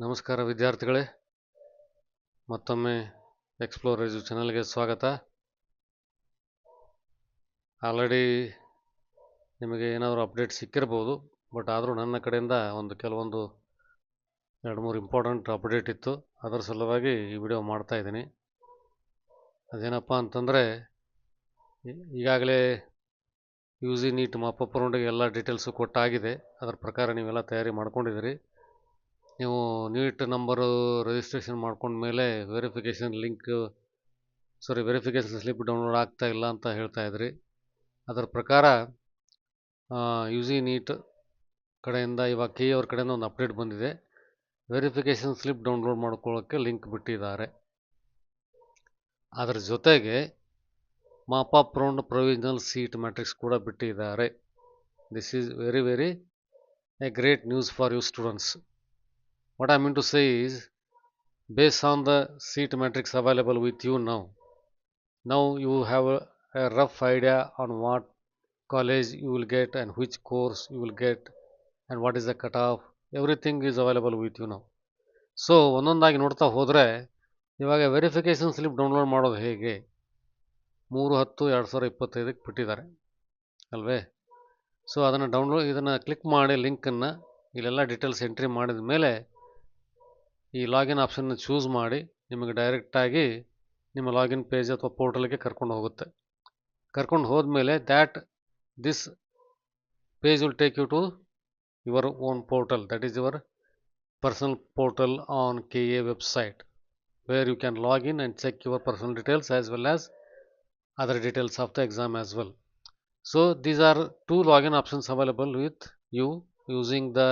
ನಮಸ್ಕಾರ ವಿದ್ಯಾರ್ಥಿಗಳೇ, ಮತ್ತೊಮ್ಮೆ ಎಕ್ಸ್ಪ್ಲೋರ್ ಎಜು ಚಾನಲ್ಗೆ ಸ್ವಾಗತ. ಆಲ್ರೆಡಿ ನಿಮಗೆ ಏನಾದರೂ ಅಪ್ಡೇಟ್ ಸಿಕ್ಕಿರ್ಬೋದು, ಬಟ್ ಆದರೂ ನನ್ನ ಕಡೆಯಿಂದ ಕೆಲವೊಂದು 2-3 ಇಂಪಾರ್ಟೆಂಟ್ ಅಪ್ಡೇಟ್ ಇತ್ತು. ಅದರ ಸಲುವಾಗಿ ಈ ವಿಡಿಯೋ ಮಾಡ್ತಾ ಇದ್ದೀನಿ. ಅದೇನಪ್ಪ ಅಂತಂದರೆ, ಈಗಾಗಲೇ ಯು ಜಿ ನೀಟ್ ಮಾಪಪ್ ರೌಂಡಿಗೆ ಎಲ್ಲ ಡೀಟೇಲ್ಸು ಕೊಟ್ಟಾಗಿದೆ. ಅದರ ಪ್ರಕಾರ ನೀವೆಲ್ಲ ತಯಾರಿ ಮಾಡ್ಕೊಂಡಿದ್ದೀರಿ. ನೀವು ನೀಟ್ ನಂಬರು ರಿಜಿಸ್ಟ್ರೇಷನ್ ಮಾಡ್ಕೊಂಡ್ಮೇಲೆ ವೆರಿಫಿಕೇಷನ್ ಸ್ಲಿಪ್ ಡೌನ್ಲೋಡ್ ಆಗ್ತಾ ಇಲ್ಲ ಅಂತ ಹೇಳ್ತಾ ಇದ್ರಿ. ಅದರ ಪ್ರಕಾರ ಯು ಜಿ ನೀಟ್ ಕಡೆಯಿಂದ ಇವಾಗ ಕೆ ಅವ್ರ ಕಡೆಯಿಂದ ಒಂದು ಅಪ್ಡೇಟ್ ಬಂದಿದೆ. ವೆರಿಫಿಕೇಷನ್ ಸ್ಲಿಪ್ ಡೌನ್ಲೋಡ್ ಮಾಡ್ಕೊಳ್ಳೋಕ್ಕೆ ಲಿಂಕ್ ಬಿಟ್ಟಿದ್ದಾರೆ. ಅದರ ಜೊತೆಗೆ mop up round provisional seat matrix ಕೂಡ ಬಿಟ್ಟಿದ್ದಾರೆ. This is very a great news for you students. What I mean to say is, based on the seat matrix available with you now you have a rough idea on what college you will get and which course you will get and what is the cutoff. Everything is available with you now. So ಒಂದೊಂದಾಗಿ ನೋಡ್ತಾ ಹೋದರೆ, ಇವಾಗ verification slip download ಮಾಡೋದು ಹೇಗೆ 3/10/2025 ಬಿಟ್ಟಿದ್ದಾರೆ ಅಲ್ವೇ. So ಇದನ್ನು click ಮಾಡಿ ಲಿಂಕನ್ನು ಇಲ್ಲೆಲ್ಲ ಡೀಟೇಲ್ಸ್ ಎಂಟ್ರಿ ಮಾಡಿದ ಮೇಲೆ ಈ ಲಾಗಿನ್ ಆಪ್ಷನ್ನ ಚೂಸ್ ಮಾಡಿ ನಿಮಗೆ ಡೈರೆಕ್ಟಾಗಿ ನಿಮ್ಮ ಲಾಗಿನ್ ಪೇಜ್ ಅಥವಾ ಪೋರ್ಟಲ್ಗೆ ಕರ್ಕೊಂಡು ಹೋಗುತ್ತೆ. ಕರ್ಕೊಂಡು ಹೋದ್ಮೇಲೆ this page will take you to your own portal, that is your personal portal on KA website, where you can login and check your personal details as well as other details of the exam as well. So these are 2 login options available with you using the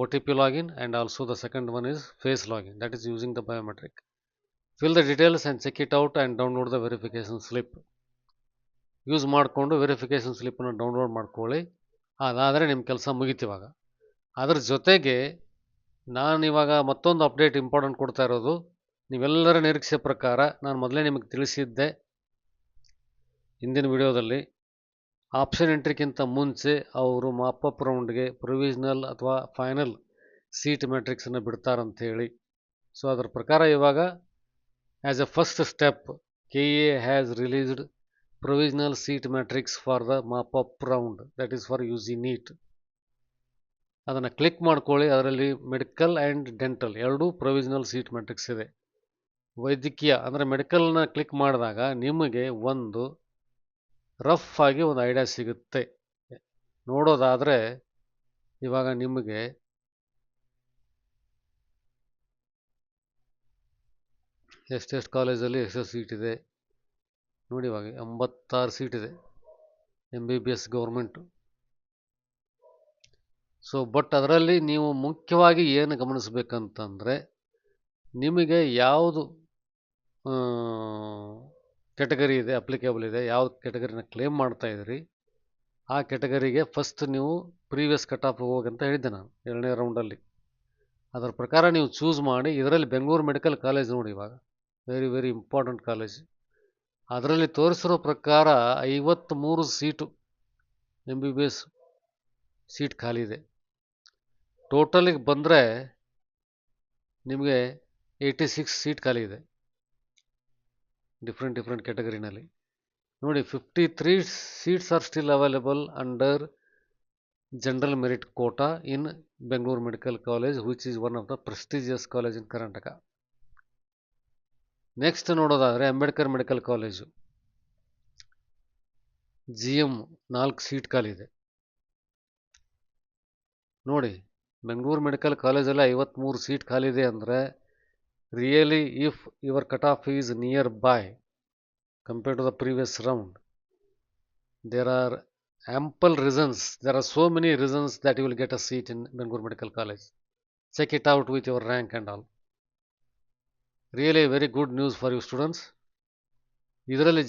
OTP login, and also the second one is face login, that is using the biometric. Fill the details and check it out and download the verification slip. Use ಮಾಡಿಕೊಂಡು verification ಸ್ಲಿಪ್ಪನ್ನು download ಮಾಡ್ಕೊಳ್ಳಿ. ಅದಾದರೆ ನಿಮ್ಮ ಕೆಲಸ ಮುಗಿತಿವಾಗ. ಅದ್ರ ಜೊತೆಗೆ ನಾನಿವಾಗ ಮತ್ತೊಂದು update important ಕೊಡ್ತಾ ಇರೋದು, ನೀವೆಲ್ಲರ ನಿರೀಕ್ಷೆ ಪ್ರಕಾರ ನಾನು ಮೊದಲೇ ನಿಮಗೆ ತಿಳಿಸಿದ್ದೆ ಹಿಂದಿನ ವಿಡಿಯೋದಲ್ಲಿ, ಆಪ್ಷನ್ ಎಂಟ್ರಿಗಿಂತ ಮುಂಚೆ ಅವರು ಮಾಪಪ್ ರೌಂಡ್ಗೆ ಪ್ರೊವಿಷನಲ್ ಅಥವಾ ಫೈನಲ್ ಸೀಟ್ ಮ್ಯಾಟ್ರಿಕ್ಸನ್ನು ಬಿಡ್ತಾರಂಥೇಳಿ. ಸೊ ಅದರ ಪ್ರಕಾರ ಇವಾಗ as a first step KA has released provisional seat matrix for the mop up round, that is for UG NEET. ಅದನ್ನು ಕ್ಲಿಕ್ ಮಾಡ್ಕೊಳ್ಳಿ. ಅದರಲ್ಲಿ ಮೆಡಿಕಲ್ ಆ್ಯಂಡ್ ಡೆಂಟಲ್ ಎರಡೂ ಪ್ರೊವಿಷನಲ್ ಸೀಟ್ ಮ್ಯಾಟ್ರಿಕ್ಸ್ ಇದೆ. ವೈದ್ಯಕೀಯ ಅಂದರೆ ಮೆಡಿಕಲ್ನ ಕ್ಲಿಕ್ ಮಾಡಿದಾಗ ನಿಮಗೆ ರಫ್ ಆಗಿ ಒಂದು ಐಡಿಯಾ ಸಿಗುತ್ತೆ. ನೋಡೋದಾದರೆ ಇವಾಗ ನಿಮಗೆ ಎಷ್ಟೆಷ್ಟು ಕಾಲೇಜಲ್ಲಿ ಎಷ್ಟೆಷ್ಟು ಸೀಟ್ ಇದೆ ನೋಡಿ. ಇವಾಗ 86 ಸೀಟ್ ಇದೆ MBBS ಗೌರ್ಮೆಂಟು. ಸೊ ಬಟ್ ಅದರಲ್ಲಿ ನೀವು ಮುಖ್ಯವಾಗಿ ಏನು ಗಮನಿಸಬೇಕಂತಂದರೆ, ನಿಮಗೆ ಯಾವುದು ಕೆಟಗರಿ ಇದೆ, ಅಪ್ಲಿಕೇಬಲ್ ಇದೆ, ಯಾವ ಕೆಟಗರಿನ ಕ್ಲೇಮ್ ಮಾಡ್ತಾ ಇದ್ದೀರಿ, ಆ ಕೆಟಗರಿಗೆ ಫಸ್ಟ್ ನೀವು ಪ್ರೀವಿಯಸ್ ಕಟ್ ಆಫ್ ಹೋಗಿ ಅಂತ ಹೇಳಿದ್ದೆ ನಾನು 2ನೇ ರೌಂಡಲ್ಲಿ. ಅದರ ಪ್ರಕಾರ ನೀವು ಚೂಸ್ ಮಾಡಿ. ಇದರಲ್ಲಿ ಬೆಂಗಳೂರು ಮೆಡಿಕಲ್ ಕಾಲೇಜ್ ನೋಡಿ, ಇವಾಗ ವೆರಿ ಇಂಪಾರ್ಟೆಂಟ್ ಕಾಲೇಜ್. ಅದರಲ್ಲಿ ತೋರಿಸಿರೋ ಪ್ರಕಾರ 53 ಸೀಟು MBBS ಸೀಟ್ ಖಾಲಿ ಇದೆ. ಟೋಟಲಿಗೆ ಬಂದರೆ ನಿಮಗೆ 86 ಸೀಟ್ ಖಾಲಿ ಇದೆ ಡಿಫ್ರೆಂಟ್ ಕೆಟಗರಿನಲ್ಲಿ ನೋಡಿ. 53 seats are still available under general merit quota in Bengaluru medical college, which is one of the prestigious college in Karnataka. Next ನೋಡೋದಾದರೆ Ambedkar medical college GM 4 seat ಖಾಲಿ ಇದೆ ನೋಡಿ. ಬೆಂಗಳೂರು ಮೆಡಿಕಲ್ ಕಾಲೇಜಲ್ಲಿ 53 ಸೀಟ್ ಖಾಲಿ ಇದೆ ಅಂದರೆ, really if your cut off is near by compared to the previous round, there are ample reasons, there are so many reasons that you will get a seat in Bangalore Medical College. Check it out with your rank and all. Really very good news for you students. ಇದರಲ್ಲಿ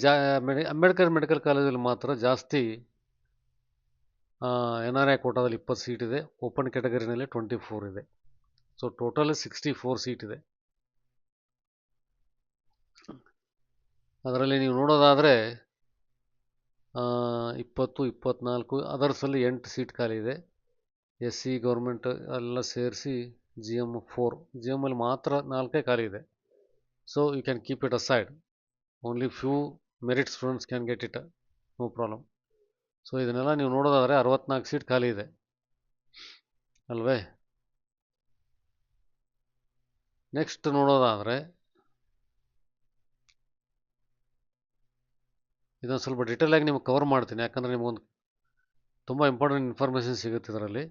Ambedkar medical ಕಾಲೇಜಲ್ಲಿ ಮಾತ್ರ ಜಾಸ್ತಿ NRI ಕೋಟಾದಲ್ಲಿ 20 seat ಇದೆ, open ಕ್ಯಾಟಗರಿನಲ್ಲಿ 24 ಇದೆ. So total 64 seat ಇದೆ. ಅದರಲ್ಲಿ ನೀವು ನೋಡೋದಾದರೆ 20, 24 ಅದರ್ಸಲ್ಲಿ 8 ಸೀಟ್ ಖಾಲಿ ಇದೆ. SC ಗೌರ್ಮೆಂಟ್ ಎಲ್ಲ ಸೇರಿಸಿ GM4. GM ಅಲ್ಲಿ ಮಾತ್ರ 4 ಖಾಲಿ ಇದೆ. So you can keep it aside. Only few merit students can get it, no problem. So ಇದನ್ನೆಲ್ಲ ನೀವು ನೋಡೋದಾದರೆ 64 ಸೀಟ್ ಖಾಲಿ ಇದೆ ಅಲ್ವೇ. ನೆಕ್ಸ್ಟ್ ನೋಡೋದಾದರೆ ಇದನ್ನು ಸ್ವಲ್ಪ ಡೀಟೇಲ್ ಆಗಿ ನಿಮಗೆ ಕವರ್ ಮಾಡ್ತೀನಿ, ಯಾಕಂದರೆ ನಿಮಗೊಂದು ತುಂಬ ಇಂಪಾರ್ಟೆಂಟ್ ಇನ್ಫಾರ್ಮೇಷನ್ ಸಿಗುತ್ತೆ ಇದರಲ್ಲಿ.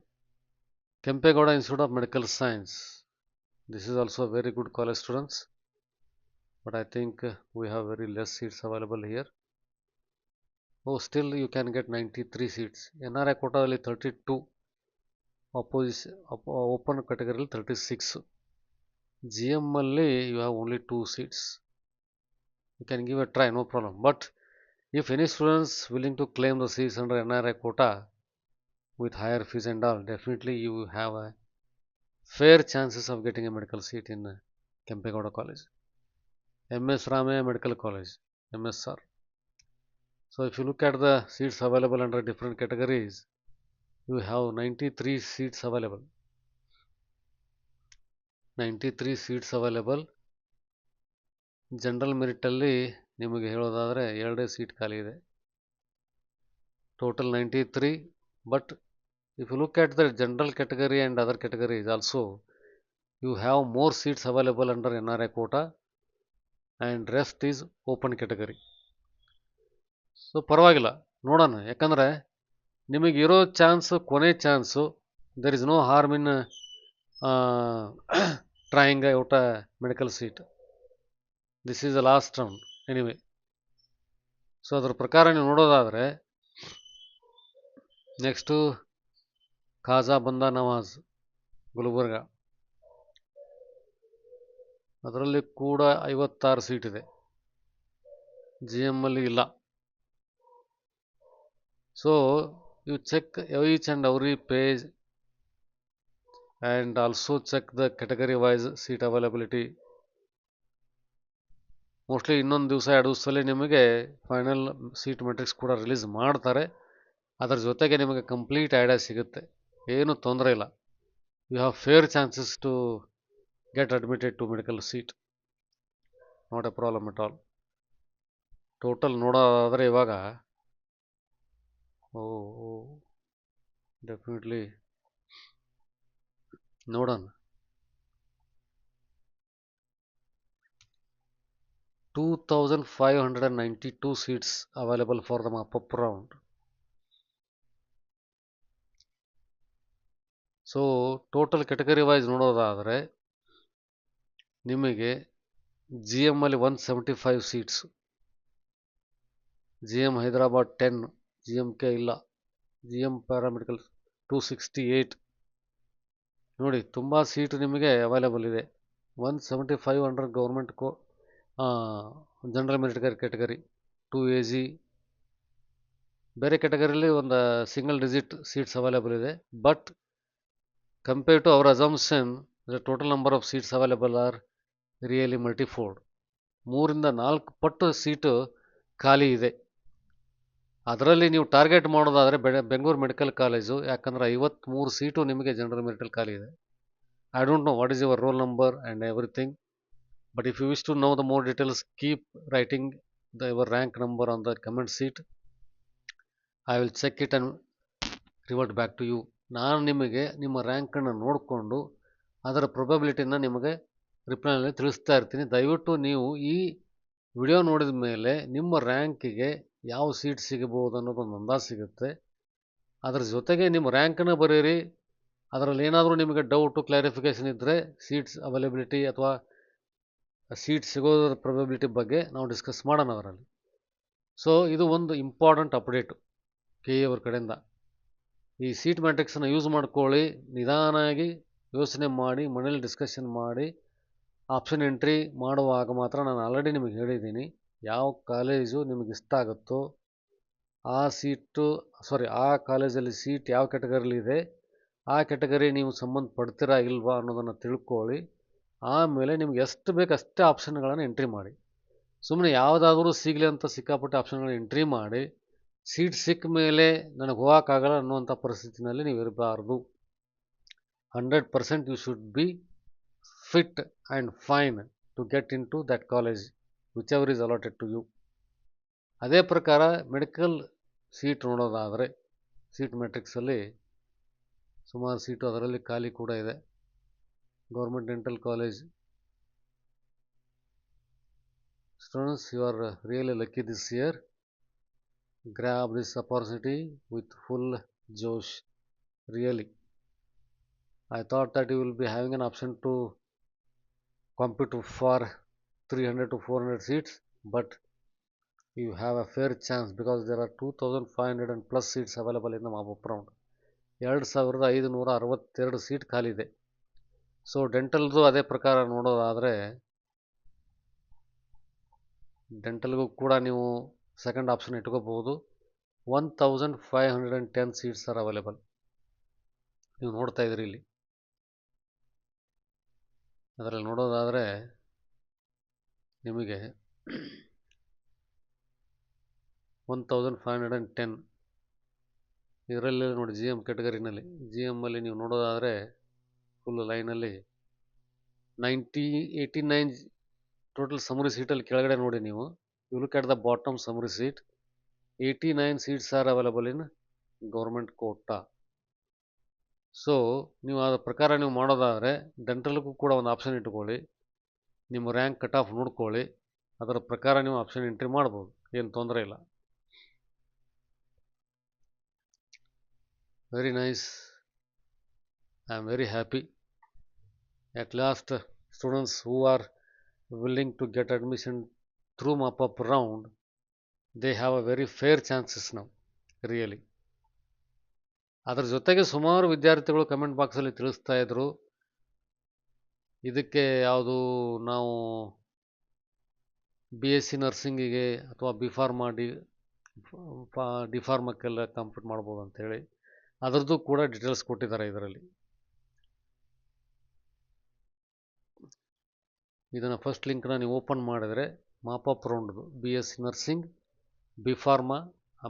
Kempegowda institute of medical science. This is also very good college students, but I think we have very less seats available here. Oh, still you can get 93 seats. NRI ಕೋಟಾದಲ್ಲಿ 32, open ಕ್ಯಾಟಗರಿಯಲ್ಲಿ 36. GM ಅಲ್ಲಿ you have only 2 seats. You can give a try, no problem. But if any students willing to claim the seats under NRI quota with higher fees and all, definitely you have a fair chances of getting a medical seat in Kempegowda College, MS Ramaya Medical College, MSR. So if you look at the seats available under different categories, you have 93 seats available. 93 seats available. General ಮೆರಿಟಲ್ಲಿ ನಿಮಗೆ ಹೇಳೋದಾದರೆ 2 seat ಖಾಲಿ ಇದೆ. Total 93. But if you look at the general category and other categories also, you have more seats available under NRI quota and rest is open category. So ಪರವಾಗಿಲ್ಲ, ನೋಡೋಣ. ಯಾಕಂದರೆ ನಿಮಗಿರೋ chance ಕೊನೆ chance. There is no harm in trying out a medical seat. This is the last round anyway. So ಅದರ ಪ್ರಕಾರ ನೀವು ನೋಡೋದಾದರೆ next Khaja Banda Nawaz Gulbarga, ಅದರಲ್ಲಿ ಕೂಡ 56 ಸೀಟ್ ಇದೆ. GM ಅಲ್ಲಿ ಇಲ್ಲ. So you check each and every page and also check the category wise seat availability. Mostly ಇನ್ನೊಂದು ದಿವಸ 2 ದಿವಸದಲ್ಲಿ ನಿಮಗೆ ಫೈನಲ್ ಸೀಟ್ ಮೆಟ್ರಿಕ್ಸ್ ಕೂಡ ರಿಲೀಸ್ ಮಾಡ್ತಾರೆ. ಅದರ ಜೊತೆಗೆ ನಿಮಗೆ ಕಂಪ್ಲೀಟ್ ಐಡಿಯಾ ಸಿಗುತ್ತೆ, ಏನು ತೊಂದರೆ ಇಲ್ಲ. You have fair chances to get admitted to medical seat, not a problem at all. Total ನೋಡೋದಾದರೆ ಇವಾಗ ಡೆಫಿನೆಟ್ಲಿ ನೋಡೋಣ. 2592 seats available for the mop-up round. So total category wise ನೋಡೋದಾದರೆ ನಿಮಗೆ GM ಅಲ್ಲಿ 175 ಸೀಟ್ಸ್, GM ಹೈದರಾಬಾದ್ 10, GMK ಇಲ್ಲ, GM paramedical 268. ನೋಡಿ, ತುಂಬ seat ನಿಮಗೆ ಅವೈಲೇಬಲ್ ಇದೆ. 175 under government general merit category 2AG. ಬೇರೆ ಕ್ಯಾಟಗರಿಯಲ್ಲಿ ಒಂದು ಸಿಂಗಲ್ ಡಿಜಿಟ್ ಸೀಟ್ಸ್ ಅವೈಲೇಬಲ್ ಇದೆ. But compare to our assumption, the total number of seats available are really multifold. 3 ರಿಂದ 4 ಪಟ್ಟು ಸೀಟು ಖಾಲಿ ಇದೆ. ಅದರಲ್ಲಿ ನೀವು ಟಾರ್ಗೆಟ್ ಮಾಡೋದಾದರೆ ಬೆಂಗಳೂರು ಮೆಡಿಕಲ್ ಕಾಲೇಜು, ಯಾಕಂದರೆ 53 ಸೀಟು ನಿಮಗೆ ಜನರಲ್ ಮೆರಿಟಲ್ಲಿ ಖಾಲಿ ಇದೆ. I don't know what is your roll number and everything, but if you wish to know the more details, keep writing your rank number on the comment seat. I will check it and revert back to you. ನಾನು ನಿಮಗೆ ನಿಮ್ಮ ರ್ಯಾಂಕನ್ನು ನೋಡಿಕೊಂಡು ಅದರ ಪ್ರೊಬಬಿಲಿಟಿನ ನಿಮಗೆ ರಿಪ್ಲೈನಲ್ಲಿ ತಿಳಿಸ್ತಾ ಇರ್ತೀನಿ. ದಯವಿಟ್ಟು ನೀವು ಈ ವಿಡಿಯೋ ನೋಡಿದ ಮೇಲೆ ನಿಮ್ಮ ರ್ಯಾಂಕಿಗೆ ಯಾವ ಸೀಟ್ ಸಿಗಬಹುದು ಅನ್ನೋದೊಂದು ಅಂದಾಜು ಸಿಗುತ್ತೆ. ಅದರ ಜೊತೆಗೆ ನಿಮ್ಮ ರ್ಯಾಂಕನ್ನು ಬರೀರಿ. ಅದರಲ್ಲಿ ಏನಾದರೂ ನಿಮಗೆ ಡೌಟು ಕ್ಲಾರಿಫಿಕೇಷನ್ ಇದ್ದರೆ ಸೀಟ್ಸ್ ಅವೈಲಬಿಲಿಟಿ ಅಥವಾ ಸೀಟ್ ಸಿಗೋದ್ರ ಪ್ರೊಬಬಿಲಿಟಿ ಬಗ್ಗೆ ನಾವು ಡಿಸ್ಕಸ್ ಮಾಡೋಣ ಅದರಲ್ಲಿ. ಸೊ ಇದು ಒಂದು ಇಂಪಾರ್ಟೆಂಟ್ ಅಪ್ಡೇಟು KE ಅವ್ರ ಕಡೆಯಿಂದ. ಈ ಸೀಟ್ ಮ್ಯಾಟ್ರಿಕ್ಸನ್ನು ಯೂಸ್ ಮಾಡ್ಕೊಳ್ಳಿ, ನಿಧಾನಾಗಿ ಯೋಚನೆ ಮಾಡಿ, ಮನೇಲಿ ಡಿಸ್ಕಷನ್ ಮಾಡಿ ಆಪ್ಷನ್ ಎಂಟ್ರಿ ಮಾಡುವಾಗ ಮಾತ್ರ. ನಾನು ಆಲ್ರೆಡಿ ನಿಮಗೆ ಹೇಳಿದ್ದೀನಿ, ಯಾವ ಕಾಲೇಜು ನಿಮಗೆ ಇಷ್ಟ ಆಗುತ್ತೋ ಆ ಕಾಲೇಜಲ್ಲಿ ಸೀಟ್ ಯಾವ ಕ್ಯಾಟಗರಿಲಿ ಇದೆ, ಆ ಕ್ಯಾಟಗರಿ ನೀವು ಸಂಬಂಧಪಡ್ತೀರಾ ಇಲ್ವಾ ಅನ್ನೋದನ್ನು ತಿಳ್ಕೊಳ್ಳಿ. ಆಮೇಲೆ ನಿಮ್ಗೆ ಎಷ್ಟು ಬೇಕು ಅಷ್ಟೇ ಆಪ್ಷನ್ಗಳನ್ನು ಎಂಟ್ರಿ ಮಾಡಿ. ಸುಮ್ಮನೆ ಯಾವುದಾದ್ರೂ ಸಿಗಲಿ ಅಂತ ಸಿಕ್ಕಾಪಟ್ಟೆ ಆಪ್ಷನ್ಗಳನ್ನ ಎಂಟ್ರಿ ಮಾಡಿ ಸೀಟ್ ಸಿಕ್ಕ ಮೇಲೆ ನನಗೆ ಹೋಗೋಕ್ಕಾಗಲ್ಲ ಅನ್ನುವಂಥ ಪರಿಸ್ಥಿತಿನಲ್ಲಿ ನೀವು ಇರಬಾರ್ದು. 100% you should be fit and fine to get into that college, whichever is allotted to you. ಅದೇ ಪ್ರಕಾರ ಮೆಡಿಕಲ್ ಸೀಟ್ ನೋಡೋದಾದರೆ ಸೀಟ್ ಮ್ಯಾಟ್ರಿಕ್ಸಲ್ಲಿ ಸುಮಾರು ಸೀಟು ಅದರಲ್ಲಿ ಖಾಲಿ ಕೂಡ ಇದೆ. Government dental college students, you are really lucky this year. Grab this opportunity with full josh. Really, I thought that you will be having an option to compete for 300 to 400 seats, but you have a fair chance because there are 2500 and plus seats available in the mop-up round. 2562 seat ಖಾಲಿ ಇದೆ. So ಡೆಂಟಲ್ದು ಅದೇ ಪ್ರಕಾರ ನೋಡೋದಾದರೆ ಡೆಂಟಲ್ಗೂ ಕೂಡ ನೀವು second option ಇಟ್ಕೋಬಹುದು. 1510 seats are available. ನೀವು ನೋಡ್ತಾ ಇದ್ದೀರಿ ಇಲ್ಲಿ. ಅದರಲ್ಲಿ ನೋಡೋದಾದರೆ ನಿಮಗೆ 1510 ಇದರಲ್ಲಿ ನೋಡಿ ಜಿ ಎಮ್ ಕ್ಯಾಟಗರಿನಲ್ಲಿ ಜಿ ಎಮ್ಮಲ್ಲಿ ನೀವು ನೋಡೋದಾದರೆ ಫುಲ್ ಲೈನಲ್ಲಿ 89 ಟೋಟಲ್ ಸಮರಿ ಸೀಟಲ್ಲಿ ಕೆಳಗಡೆ ನೋಡಿ ನೀವು. You look at the bottom summary seat, 89 seats are available in government quota. So ನೀವು ಅದರ ಪ್ರಕಾರ ನೀವು ಮಾಡೋದಾದರೆ ಡೆಂಟಲ್ಗೂ ಕೂಡ ಒಂದು ಆಪ್ಷನ್ ಇಟ್ಕೊಳ್ಳಿ, ನಿಮ್ಮ ರ್ಯಾಂಕ್ ಕಟ್ ಆಫ್ ನೋಡ್ಕೊಳ್ಳಿ, ಅದರ ಪ್ರಕಾರ ನೀವು ಆಪ್ಷನ್ ಎಂಟ್ರಿ ಮಾಡ್ಬೋದು, ಏನು ತೊಂದರೆ ಇಲ್ಲ. Very nice, I am very happy. At last, students who are willing to get admission through mop-up round, they have a very fair chances now, really. ಅದರ ಜೊತೆಗೆ ಸುಮಾರು ವಿದ್ಯಾರ್ಥಿಗಳು ಕಮೆಂಟ್ ಬಾಕ್ಸಲ್ಲಿ ತಿಳಿಸ್ತಾ ಇದ್ರು, ಇದಕ್ಕೆ ಯಾವುದು ನಾವು BSc ನರ್ಸಿಂಗಿಗೆ ಅಥವಾ ಡಿ ಫಾರ್ಮಕ್ಕೆಲ್ಲ ಕಂಪ್ಲೀಟ್ ಮಾಡ್ಬೋದು ಅಂಥೇಳಿ ಅದರದ್ದು ಕೂಡ ಡೀಟೇಲ್ಸ್ ಕೊಟ್ಟಿದ್ದಾರೆ ಇದರಲ್ಲಿ. ಇದನ್ನು ಫಸ್ಟ್ ಲಿಂಕ್ನ ನೀವು ಓಪನ್ ಮಾಡಿದರೆ ಮಾಪಪ್ ರೌಂಡ್ದು BSc ನರ್ಸಿಂಗ್, ಬಿ ಫಾರ್ಮಾ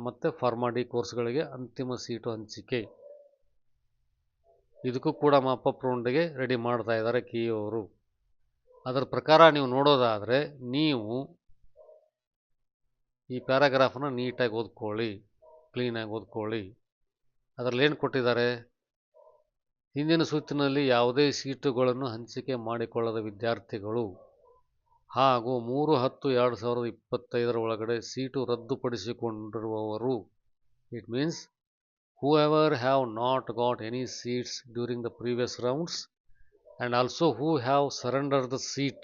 ಮತ್ತು ಫಾರ್ಮಾ ಡಿ ಕೋರ್ಸ್ಗಳಿಗೆ ಅಂತಿಮ ಸೀಟು ಹಂಚಿಕೆ. ಇದಕ್ಕೂ ಕೂಡ ಮಾಪಪ್ ರೌಂಡಿಗೆ ರೆಡಿ ಮಾಡ್ತಾ ಇದ್ದಾರೆ ಅವರು. ಅದರ ಪ್ರಕಾರ ನೀವು ನೋಡೋದಾದರೆ ನೀವು ಈ ಪ್ಯಾರಾಗ್ರಾಫ್ನ ನೀಟಾಗಿ ಓದ್ಕೊಳ್ಳಿ, ಕ್ಲೀನಾಗಿ ಓದ್ಕೊಳ್ಳಿ. ಅದರಲ್ಲಿ ಏನು ಕೊಟ್ಟಿದ್ದಾರೆ, ಹಿಂದಿನ ಸುತ್ತಿನಲ್ಲಿ ಯಾವುದೇ ಸೀಟುಗಳನ್ನು ಹಂಚಿಕೆ ಮಾಡಿಕೊಳ್ಳದ ವಿದ್ಯಾರ್ಥಿಗಳು ಹಾಗೂ 3/10/2025 ಒಳಗಡೆ ಸೀಟು ರದ್ದುಪಡಿಸಿಕೊಂಡಿರುವವರು, it means whoever have not got any seats during the previous rounds and also who have surrendered the seat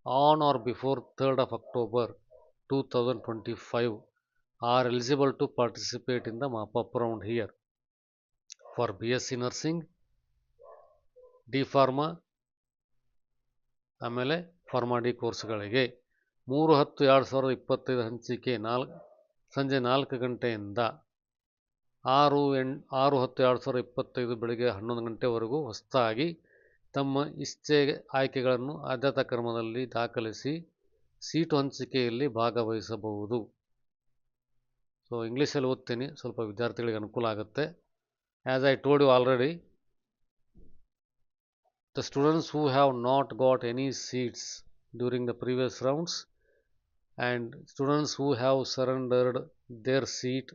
on or before 3rd of October 2025 are eligible to participate in the mop-up round here for BSc nursing, D pharma ಆಮೇಲೆ pharma D ಕೋರ್ಸ್ಗಳಿಗೆ 3/10/2025 ಹಂಚಿಕೆ ಸಂಜೆ 4 ಗಂಟೆಯಿಂದ 6/10/2025 ಬೆಳಗ್ಗೆ 11 ಗಂಟೆವರೆಗೂ ಹೊಸದಾಗಿ ತಮ್ಮ ಇಚ್ಛೆ ಆಯ್ಕೆಗಳನ್ನು ಆದ್ಯತಾ ಕ್ರಮದಲ್ಲಿ ದಾಖಲಿಸಿ ಸೀಟು ಹಂಚಿಕೆಯಲ್ಲಿ ಭಾಗವಹಿಸಬಹುದು. ಸೊ ಇಂಗ್ಲೀಷಲ್ಲಿ ಓದ್ತೀನಿ, ಸ್ವಲ್ಪ ವಿದ್ಯಾರ್ಥಿಗಳಿಗೆ ಅನುಕೂಲ ಆಗುತ್ತೆ. As I told you already, the students who have not got any seats during the previous rounds and students who have surrendered their seat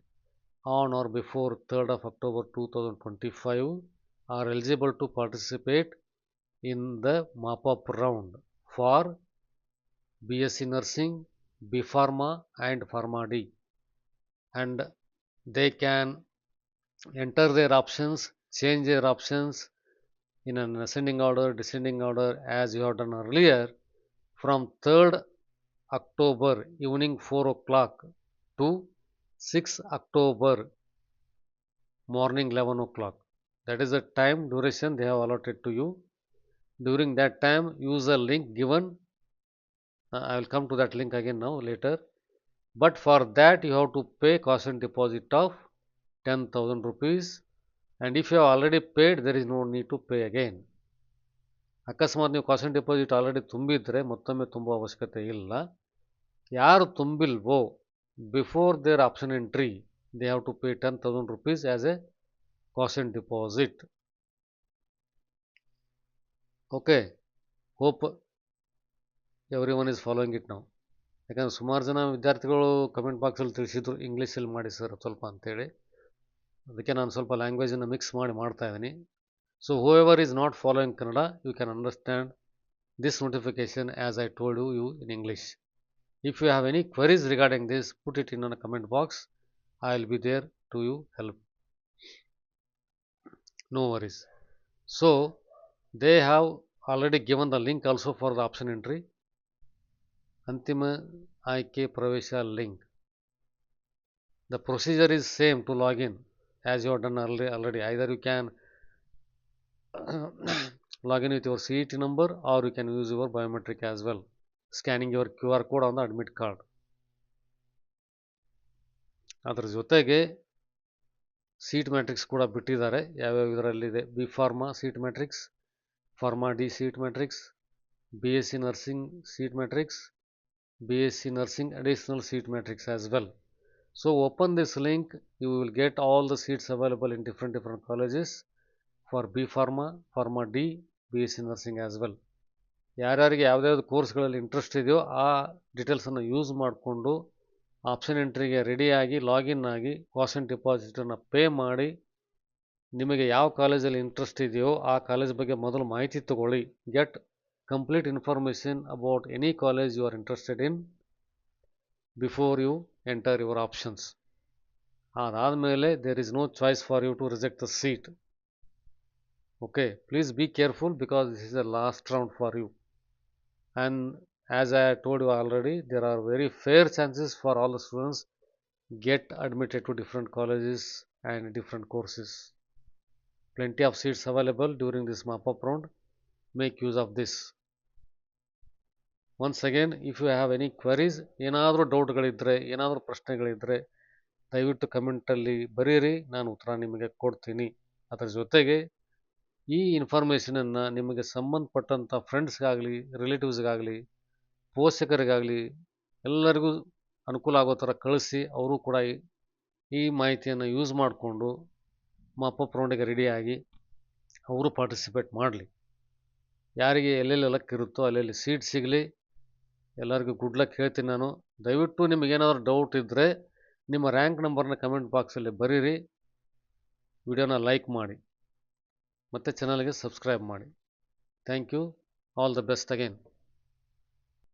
on or before 3rd of October 2025 are eligible to participate in the mop-up round for BSc nursing, B Pharma and Pharma D, and they can enter their options, change their options in an ascending order, descending order as you have done earlier from 3rd October evening 4 o'clock to 6 October morning 11 o'clock. That is the time duration they have allotted to you. During that time, use the link given. I will come to that link again now later. But for that you have to pay caution deposit of 10,000 rupees. And if you have already paid, there is no need to pay again. ಅಕಸ್ಮಾತ್ ನೀವು ಕಾಸನ್ deposit already ತುಂಬಿದರೆ ಮತ್ತೊಮ್ಮೆ ತುಂಬುವ ಅವಶ್ಯಕತೆ ಇಲ್ಲ. ಯಾರು ತುಂಬಿಲ್ವೋ before their option entry they have to pay 10,000 rupees as a caution deposit. Okay, hope everyone is following it ನಾವು. ಯಾಕಂದರೆ ಸುಮಾರು ಜನ ವಿದ್ಯಾರ್ಥಿಗಳು ಕಮೆಂಟ್ ಬಾಕ್ಸಲ್ಲಿ ತಿಳಿಸಿದ್ರು ಇಂಗ್ಲೀಷಲ್ಲಿ ಮಾಡಿ ಸರ್ ಸ್ವಲ್ಪ ಅಂತೇಳಿ. ಅದಕ್ಕೆ ನಾನು ಸ್ವಲ್ಪ ಲ್ಯಾಂಗ್ವೇಜನ್ನು ಮಿಕ್ಸ್ ಮಾಡಿ ಮಾಡ್ತಾ ಇದ್ದೀನಿ. So whoever is not following Kannada, you can understand this notification as I told you in English. If you have any queries regarding this, put it in a comment box. I will be there to you help. No worries. So they have already given the link also for the option entry. Antima Aike Pravesha link. The procedure is same to log in as you have done already. Either you can log in with your CET number or you can use your biometric as well, scanning your QR code on the admit card. ಅದರ ಜೊತೆಗೆ seat matrix ಕೂಡ ಬಿಟ್ಟಿದ್ದಾರೆ. ಯಾವ್ಯಾವ ಇದರಲ್ಲಿದೆ: B pharma seat matrix, pharma D seat matrix, BSc nursing seat matrix, BSc nursing additional seat matrix as well. So open this link, you will get all the seats available in different colleges for B Pharma, Pharma D, BSc nursing as well. ಯಾರ್ಯಾರಿಗೆ ಯಾವುದ್ಯಾವ್ದು ಕೋರ್ಸ್ಗಳಲ್ಲಿ interest ಇದೆಯೋ ಆ ಡೀಟೇಲ್ಸನ್ನು use ಮಾಡಿಕೊಂಡು option ಎಂಟ್ರಿಗೆ ರೆಡಿಯಾಗಿ login ಆಗಿ cost ಡಿಪಾಸಿಟನ್ನು pay ಮಾಡಿ ನಿಮಗೆ ಯಾವ ಕಾಲೇಜಲ್ಲಿ ಇಂಟ್ರೆಸ್ಟ್ ಇದೆಯೋ ಆ ಕಾಲೇಜ್ ಬಗ್ಗೆ ಮೊದಲು ಮಾಹಿತಿ ತಗೊಳ್ಳಿ. Get complete information about any college you are interested in before you enter your options. ಅದಾದಮೇಲೆ there is no choice for you to reject the seat. Okay, please be careful because this is the last round for you. And as I told you already, there are very fair chances for all the students get admitted to different colleges and different courses. Plenty of seats available during this mop-up round. Make use of this. Once again, if you have any queries, ಏನಾದರೂ ಡೌಟ್ಗಳಿದ್ದರೆ, ಏನಾದರೂ ಪ್ರಶ್ನೆಗಳಿದ್ದರೆ ದಯವಿಟ್ಟು ಕಮೆಂಟಲ್ಲಿ ಬರೀರಿ, ನಾನು ಉತ್ತರ ನಿಮಗೆ ಕೊಡ್ತೀನಿ. ಅದರ ಜೊತೆಗೆ ಈ ಇನ್ಫಾರ್ಮೇಷನನ್ನು ನಿಮಗೆ ಸಂಬಂಧಪಟ್ಟಂಥ ಫ್ರೆಂಡ್ಸ್ಗಾಗಲಿ, ರಿಲೇಟಿವ್ಸ್ಗಾಗಲಿ, ಪೋಷಕರಿಗಾಗಲಿ ಎಲ್ಲರಿಗೂ ಅನುಕೂಲ ಆಗೋ ಥರ ಕಳಿಸಿ ಅವರು ಕೂಡ ಈ ಮಾಹಿತಿಯನ್ನು ಯೂಸ್ ಮಾಡಿಕೊಂಡು ಮಾಪಪ್ ರೌಂಡಿಗೆ ರೆಡಿಯಾಗಿ ಅವರು ಪಾರ್ಟಿಸಿಪೇಟ್ ಮಾಡಲಿ. ಯಾರಿಗೆ ಎಲ್ಲೆಲ್ಲಿ ಲಕ್ ಇರುತ್ತೋ ಅಲ್ಲೆಲ್ಲಿ ಸೀಟ್ ಸಿಗಲಿ. ಎಲ್ಲರಿಗೂ ಗುಡ್ ಲಕ್ ಹೇಳ್ತೀನಿ ನಾನು. ದಯವಿಟ್ಟು ನಿಮಗೇನಾದರೂ ಡೌಟ್ ಇದ್ದರೆ ನಿಮ್ಮ ರ್ಯಾಂಕ್ ನಂಬರ್ನ ಕಮೆಂಟ್ ಬಾಕ್ಸಲ್ಲಿ ಬರೀರಿ. ವಿಡಿಯೋನ ಲೈಕ್ ಮಾಡಿ ಮತ್ತು ಚಾನಲ್ಗೆ ಸಬ್ಸ್ಕ್ರೈಬ್ ಮಾಡಿ. Thank you. All the best again.